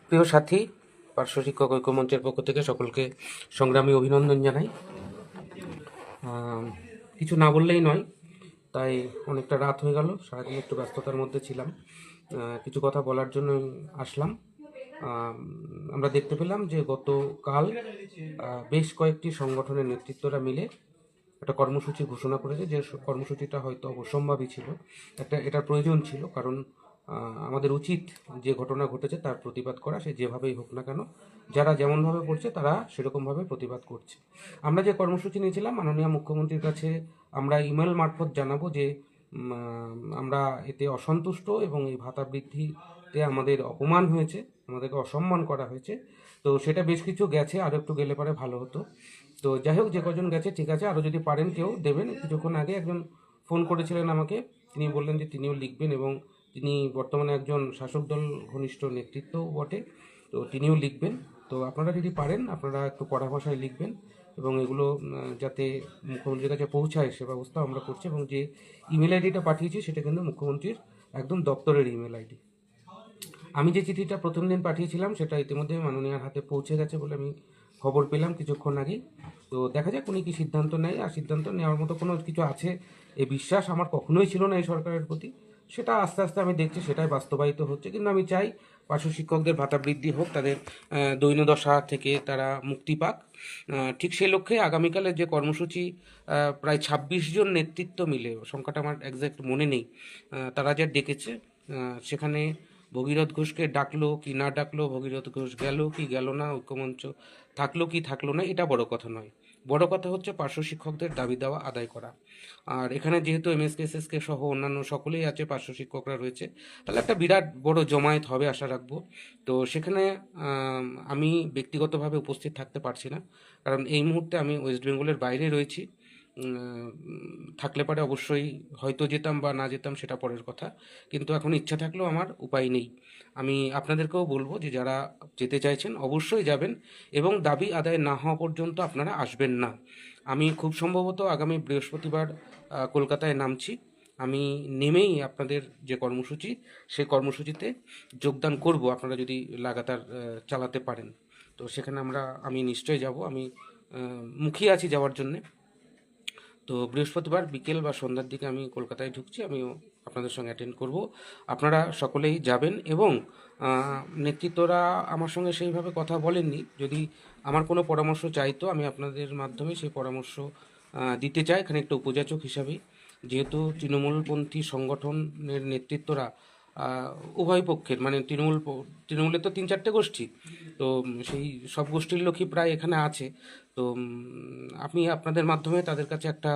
প্রিয় সাথী, পার্শ্ব শিক্ষক ঐক্য মঞ্চের পক্ষ থেকে সকলকে সংগ্রামী অভিনন্দন জানাই। কিছু না বললেই নয়, তাই অনেকটা রাত হয়ে গেল, সারাদিন একটু ব্যস্ততার মধ্যে ছিলাম। কিছু কথা বলার জন্য আসলাম। আমরা দেখতে পেলাম যে গতকাল বেশ কয়েকটি সংগঠনের নেতৃত্বরা মিলে একটা কর্মসূচি ঘোষণা করেছে, যে কর্মসূচিটা হয়তো অবশ্যম্ভাবী ছিল, এটার প্রয়োজন ছিল, কারণ আমাদের উচিত যে ঘটনা ঘটেছে তার প্রতিবাদ করা, সে যেভাবেই হোক না কেন। যারা যেমনভাবে করছে তারা সেরকমভাবে প্রতিবাদ করছে। আমরা যে কর্মসূচি নিয়েছিলাম, মাননীয় মুখ্যমন্ত্রীর কাছে আমরা ইমেল মারফত জানাবো যে আমরা এতে অসন্তুষ্ট এবং এই ভাতা বৃদ্ধিতে আমাদের অপমান হয়েছে, আমাদেরকে অসম্মান করা হয়েছে। তো সেটা বেশ কিছু গেছে, আরও একটু গেলে পরে ভালো হতো। তো যাই হোক, যে কজন গেছে ঠিক আছে, আরও যদি পারেন কেউ দেবেন। কিছুক্ষণ আগে একজন ফোন করেছিলেন আমাকে, তিনি বললেন যে তিনিও লিখবেন, এবং তিনি বর্তমানে একজন শাসক দল ঘনিষ্ঠ নেতৃত্বও বটে, তো তিনিও লিখবেন। তো আপনারা যদি পারেন আপনারা একটু কড়া ভাষায় লিখবেন, এবং এগুলো যাতে মুখ্যমন্ত্রীর কাছে পৌঁছায় সে ব্যবস্থা আমরা করছি। এবং যে ইমেল আইডিটা পাঠিয়েছি সেটা কিন্তু মুখ্যমন্ত্রীর একদম দপ্তরের ইমেল আইডি। আমি যে চিঠিটা প্রথম দিন পাঠিয়েছিলাম সেটা ইতিমধ্যে মাননীয়ার হাতে পৌঁছে গেছে বলে আমি খবর পেলাম কিছুক্ষণ আগেই। তো দেখা যাক উনি কি সিদ্ধান্ত নেয়, আর সিদ্ধান্ত নেওয়ার মতো কোনো কিছু আছে এই বিশ্বাস আমার কখনোই ছিল না এই সরকারের প্রতি। সেটা আস্তে আস্তে আমি দেখছি সেটাই বাস্তবায়িত হচ্ছে। কিন্তু আমি চাই পার্শ্ব শিক্ষকদের ভাতা বৃদ্ধি হোক, তাদের দৈন্যদশা থেকে তারা মুক্তি পাক। ঠিক সেই লক্ষ্যে আগামীকালের যে কর্মসূচি, প্রায় ২৬ জন নেতৃত্ব মিলে, সংখ্যাটা আমার একজ্যাক্ট মনে নেই, তারা যা ডেকেছে, সেখানে ভগীরথ ঘোষকে ডাকলো কি না ডাকলো, ভগীরথ ঘোষ গেল কি গেল না, ঐক্যমঞ্চ থাকলো কি থাকলো না, এটা বড় কথা নয়। বড় কথা হচ্ছে পার্শ্ব শিক্ষকদের দাবি দেওয়া আদায় করা। আর এখানে যেহেতু এমএসকে এসএসকে সহ অন্যান্য সকলেই আছে, পার্শ্ব শিক্ষকরা রয়েছে, তাহলে একটা বিরাট বড় জমায়েত হবে আশা রাখবো। তো সেখানে আমি ব্যক্তিগতভাবে উপস্থিত থাকতে পারছি না, কারণ এই মুহূর্তে আমি ওয়েস্ট বেঙ্গলের বাইরে রয়েছি। থাকলে পারে অবশ্যই হয়তো যেতাম বা না যেতাম সেটা পরের কথা, কিন্তু এখন ইচ্ছা থাকলেও আমার উপায় নেই। আমি আপনাদেরকেও বলবো যে যারা যেতে চাইছেন অবশ্যই যাবেন, এবং দাবি আদায় না হওয়া পর্যন্ত আপনারা আসবেন না। আমি খুব সম্ভবত আগামী বৃহস্পতিবার কলকাতায় নামছি। আমি নেমেই আপনাদের যে কর্মসূচি, সেই কর্মসূচিতে যোগদান করব, আপনারা যদি লাগাতার চালাতে পারেন। তো সেখানে আমি নিশ্চয়ই যাব, আমি মুখিয়ে আছি যাওয়ার জন্যে। তো বৃহস্পতিবার বিকেল বা সন্ধ্যার দিকে আমি কলকাতায় ঢুকছি, আমিও আপনাদের সঙ্গে অ্যাটেন্ড করব। আপনারা সকলেই যাবেন, এবং নেতৃত্বরা আমার সঙ্গে সেইভাবে কথা বলেননি। যদি আমার কোনো পরামর্শ চাইতো, আমি আপনাদের মাধ্যমে সেই পরামর্শ দিতে চাই, এখানে একটা উপযাচক হিসাবেই। যেহেতু তৃণমূলপন্থী সংগঠনের নেতৃত্বরা উভয় পক্ষের, মানে তৃণমূলের তো ৩-৪টে গোষ্ঠী, তো সেই সব গোষ্ঠীর লোকই প্রায় এখানে আছে। তো আমি আপনাদের মাধ্যমে তাদের কাছে একটা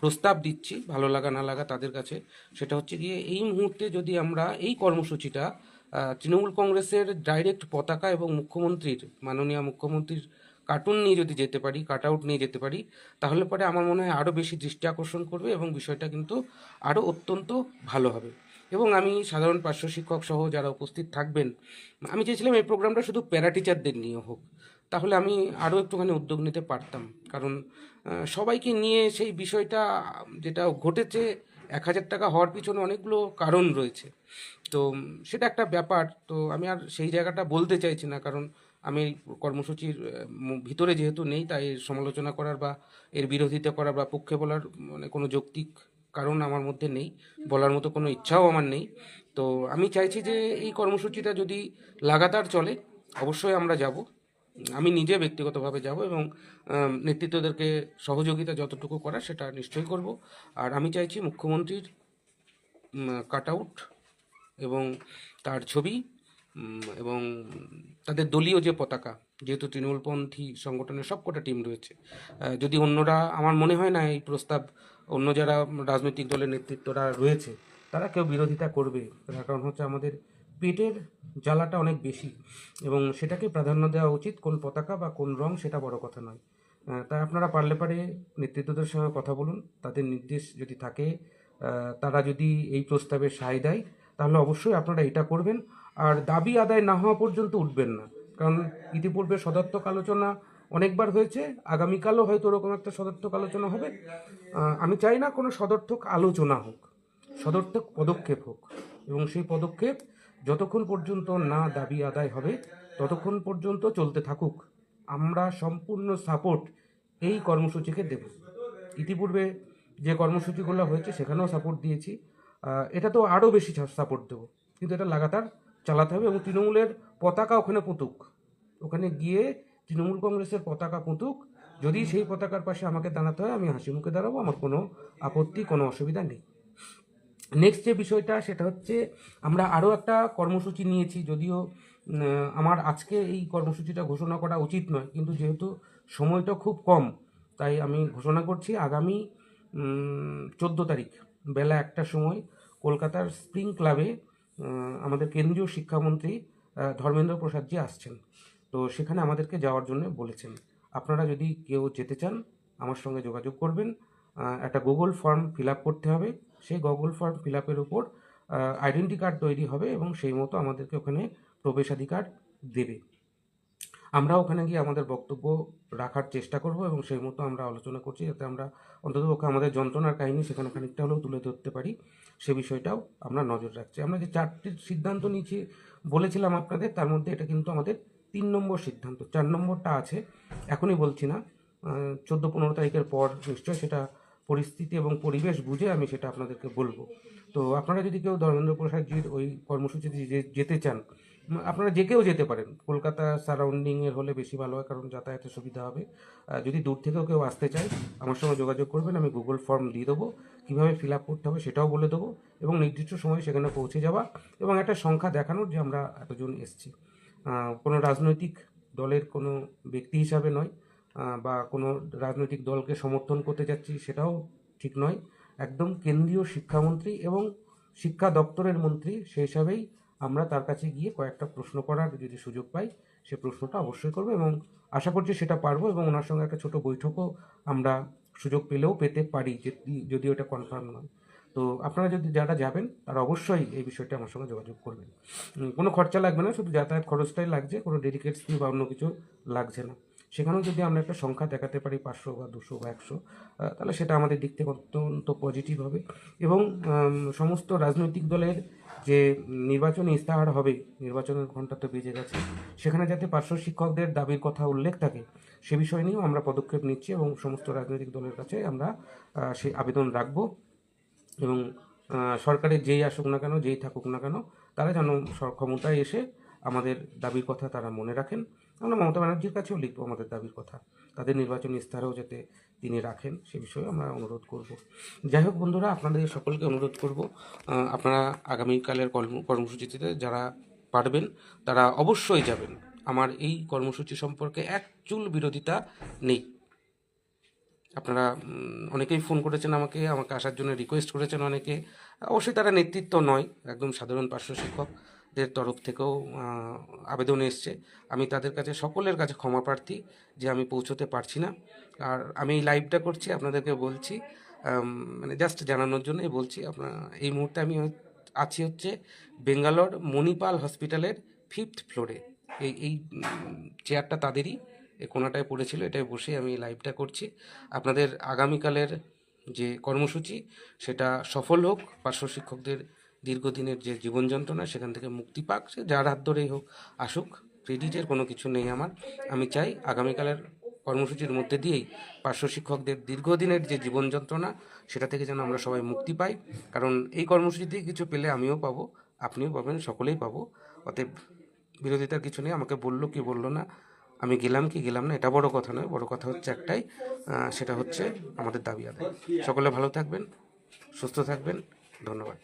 প্রস্তাব দিচ্ছি, ভালো লাগা না লাগা তাদের কাছে। সেটা হচ্ছে গিয়ে, এই মুহূর্তে যদি আমরা এই কর্মসূচিটা তৃণমূল কংগ্রেসের ডাইরেক্ট পতাকা এবং মাননীয় মুখ্যমন্ত্রীর কার্টুন নিয়ে যদি যেতে পারি, কাট আউট নিয়ে যেতে পারি, তাহলে পরে আমার মনে হয় আরও বেশি দৃষ্টি আকর্ষণ করবে, এবং বিষয়টা কিন্তু আরও অত্যন্ত ভালো হবে। এবং আমি সাধারণ পার্শ্ব শিক্ষক সহ যারা উপস্থিত থাকবেন, আমি চেয়েছিলাম এই প্রোগ্রামটা শুধু প্যারা টিচারদের নিয়ে হোক, তাহলে আমি আরও একটুখানি উদ্যোগ নিতে পারতাম। কারণ সবাইকে নিয়ে সেই বিষয়টা যেটা ঘটেছে, ১,০০০ টাকা হওয়ার পিছনে অনেকগুলো কারণ রয়েছে। তো সেটা একটা ব্যাপার। তো আমি আর সেই জায়গাটা বলতে চাইছি না, কারণ আমি এই কর্মসূচির ভিতরে যেহেতু নেই, তাই এর সমালোচনা করার বা এর বিরোধিতা করার বা পক্ষে বলার মানে কোনো যৌক্তিক কারণ আমার মধ্যে নেই, বলার মতো কোনো ইচ্ছাও আমার নেই। তো আমি চাইছি যে এই কর্মসূচিটা যদি লাগাতার চলে, অবশ্যই আমরা যাব। আমি নিজে ব্যক্তিগতভাবে যাব, এবং নেতৃত্বদেরকে সহযোগিতা যতটুকু করার সেটা নিশ্চয়ই করব। আর আমি চাইছি মুখ্যমন্ত্রীর কাট আউট এবং তার ছবি, এবং তাদের দলীয় যে পতাকা, যেহেতু তৃণমূলপন্থী সংগঠনের সবকটা টিম রয়েছে, যদি অন্যরা, আমার মনে হয় না এই প্রস্তাব অন্য যারা রাজনৈতিক দলের নেতৃত্বরা রয়েছে তারা কেউ বিরোধিতা করবে। তার কারণ হচ্ছে আমাদের পেটের জ্বালাটা অনেক বেশি, এবং সেটাকে প্রাধান্য দেওয়া উচিত। কোন পতাকা বা কোন রং সেটা বড় কথা নয়। তাই আপনারা পারলে পারে নেতৃত্বদের সঙ্গে কথা বলুন, তাদের নির্দেশ যদি থাকে, তারা যদি এই প্রস্তাবে সায় দেয়, তাহলে অবশ্যই আপনারা এটা করবেন। আর দাবি আদায় না হওয়া পর্যন্ত উঠবেন না, কারণ ইতিপূর্বে সদর্থক আলোচনা অনেকবার হয়েছে, আগামীকালও হয়তো ওরকম একটা সদর্থক আলোচনা হবে। আমি চাই না কোনো সদর্থক আলোচনা হোক, সদর্থক পদক্ষেপ হোক, এবং সেই পদক্ষেপ যতক্ষণ পর্যন্ত না দাবি আদায় হবে ততক্ষণ পর্যন্ত চলতে থাকুক। আমরা সম্পূর্ণ সাপোর্ট এই কর্মসূচিকে দেব। ইতিপূর্বে যে কর্মসূচিগুলো হয়েছে সেখানেও সাপোর্ট দিয়েছি, এটা তো আরও বেশি সাপোর্ট দেবো, কিন্তু এটা লাগাতার চালাতে হবে। এবং তৃণমূলের পতাকা ওখানে পুঁতুক, ওখানে গিয়ে তৃণমূল কংগ্রেসের পতাকা পুঁতুক, যদি সেই পতাকার পাশে আমাকে দাঁড়াতে হয় আমি হাসি মুখে দাঁড়াবো, আমার কোনো আপত্তি, কোনো অসুবিধা নেই। নেক্সট যে বিষয়টা সেটা হচ্ছে, আমরা আরও একটা কর্মসূচি নিয়েছি, যদিও আমার আজকে এই কর্মসূচিটা ঘোষণা করা উচিত নয়, কিন্তু যেহেতু সময়টা খুব কম তাই আমি ঘোষণা করছি। আগামী 14 তারিখ বেলা 1টার সময় কলকাতার স্প্রিং ক্লাবে আমাদের কেন্দ্রীয় শিক্ষামন্ত্রী ধর্মেন্দ্র প্রসাদজি আসছেন। তো সেখানে আমাদেরকে যাওয়ার জন্য বলেছেন। আপনারা যদি কেউ যেতে চান আমার সঙ্গে যোগাযোগ করবেন। একটা গুগল ফর্ম ফিল আপ করতে হবে, সেই গুগল ফর্ম ফিল আপের উপর আইডেন্টি কার্ড তৈরি হবে এবং সেই মতো আমাদেরকে ওখানে প্রবেশাধিকার দেবে। আমরা ওখানে গিয়ে আমাদের বক্তব্য রাখার চেষ্টা করব এবং সেই মতো আমরা আলোচনা করছি, যাতে আমরা অন্ততপক্ষে আমাদের যন্ত্রণার কাহিনী সেখানে খানিকটা হলেও তুলে ধরতে পারি, সে বিষয়টাও আমরা নজর রাখছি। আমরা যে 4টি সিদ্ধান্ত নিয়েছি বলেছিলাম আপনাদের, তার মধ্যে এটা কিন্তু আমাদের 3 নম্বর সিদ্ধান্ত। 4 নম্বরটা আছে, এখনই বলছি না, 14-15 তারিখের পর নিশ্চয় সেটা পরিস্থিতি এবং পরিবেশ বুঝে আমি সেটা আপনাদেরকে বলবো। তো আপনারা যদি কেউ ধর্মেন্দ্র প্রসাদজির ওই কর্মসূচিতে যেতে চান, আপনারা যে কেউ যেতে পারেন। কলকাতা সারাউন্ডিংয়ের হলে বেশি ভালো হয়, কারণ যাতায়াতের সুবিধা হবে। যদি দূর থেকেও কেউ আসতে চায় আমার সঙ্গে যোগাযোগ করবেন, আমি গুগল ফর্ম দিয়ে দেবো, কীভাবে ফিল আপ করতে হবে সেটাও বলে দেবো, এবং নির্দিষ্ট সময় সেখানে পৌঁছে যাওয়া এবং একটা সংখ্যা দেখানোর যে আমরা এতজন এসেছি। কোনো রাজনৈতিক দলের কোনো ব্যক্তি হিসাবে নয়, বা কোনো রাজনৈতিক দলকে সমর্থন করতে যাচ্ছি সেটাও ঠিক নয়। একদম কেন্দ্রীয় শিক্ষামন্ত্রী এবং শিক্ষা দপ্তরের মন্ত্রী, সেই হিসাবেই আমরা তার কাছে গিয়ে কয়েকটা প্রশ্ন করার যদি সুযোগ পাই সে প্রশ্নটা অবশ্যই করবো, এবং আশা করছি সেটা পারবো, এবং ওনার সঙ্গে একটা ছোট বৈঠকও আমরা সুযোগ পেলেও পেতে পারি, যদি ওটা কনফার্ম নয়। তো আপনারা যদি যারা যাবেন তারা অবশ্যই এই বিষয়টা আমার সঙ্গে যোগাযোগ করবেন। কোনো খরচা লাগবে না, শুধু যাতায়াত খরচটাই লাগছে, কোনো ডেডিকেট ফি বা অন্য কিছু লাগছে না। সেখানেও যদি আমরা একটা সংখ্যা দেখাতে পারি 500 বা 200 বা 100, তাহলে সেটা আমাদের দিক থেকে অত্যন্ত পজিটিভ হবে। এবং সমস্ত রাজনৈতিক দলের যে নির্বাচনী ইস্তাহার হবে, নির্বাচনের ঘণ্টা তো বেজে গেছে, সেখানে যাতে পার্শ্ব শিক্ষকদের দাবির কথা উল্লেখ থাকে সে বিষয় নিয়েও আমরা পদক্ষেপ নিচ্ছি, এবং সমস্ত রাজনৈতিক দলের কাছে আমরা সেই আবেদন রাখব। এবং সরকারের যেই আসুক না কেন, যেই থাকুক না কেন, তারা যেন ক্ষমতায় এসে আমাদের দাবির কথা তারা মনে রাখেন। আমরা মমতা ব্যানার্জির কাছেও লিখবো আমাদের দাবির কথা, তাদের নির্বাচনী ইস্তাহারেও যাতে তিনি রাখেন, সে বিষয়ে আমরা অনুরোধ করব। যাই হোক বন্ধুরা, আপনাদের সকলকে অনুরোধ করব, আপনারা আগামীকালের কর্মসূচিতে যারা পারবেন তারা অবশ্যই যাবেন। আমার এই কর্মসূচি সম্পর্কে এক চুল বিরোধিতা নেই। আপনারা অনেকেই ফোন করেছেন আমাকে আসার জন্য রিকোয়েস্ট করেছেন অনেকে, অবশ্যই তারা নেতৃত্ব নয়, একদম সাধারণ পার্শ্ব শিক্ষকদের তরফ থেকেও আবেদন এসছে। আমি তাদের কাছে, সকলের কাছে ক্ষমা প্রার্থী যে আমি পৌঁছতে পারছি না। আর আমি এই লাইভটা করছি আপনাদেরকে বলছি, মানে জাস্ট জানানোর জন্যই বলছি। এই মুহূর্তে আমি আছি হচ্ছে বেঙ্গালোর মণিপাল হসপিটালের 5th ফ্লোরে। এই চেয়ারটা তাদেরই, এই কোনাটায় পড়েছিল, এটাই বসে আমি লাইভটা করছি। আপনাদের আগামীকালের যে কর্মসূচি সেটা সফল হোক, পার্শ্ব শিক্ষকদের দীর্ঘদিনের যে জীবন যন্ত্রণা সেখান থেকে মুক্তি পাক, সে যার হাত ধরেই হোক আসুক, ক্রেডিটের কোনো কিছু নেই আমার। আমি চাই আগামীকালের কর্মসূচির মধ্যে দিয়েই পার্শ্ব শিক্ষকদের দীর্ঘদিনের যে জীবন যন্ত্রণা সেটা থেকে যেন আমরা সবাই মুক্তি পাই, কারণ এই কর্মসূচিতে কিছু পেলে আমিও পাবো, আপনিও পাবেন, সকলেই পাবো। অতএব বিরোধিতার কিছু নেই। আমাকে বললো কি বললো না, আমি গেলাম কি গেলাম না, এটা বড় কথা নয়। বড় কথা হচ্ছে একটাই, সেটা হচ্ছে আমাদের দাবি আদায়। সকলে ভালো থাকবেন, সুস্থ থাকবেন, ধন্যবাদ।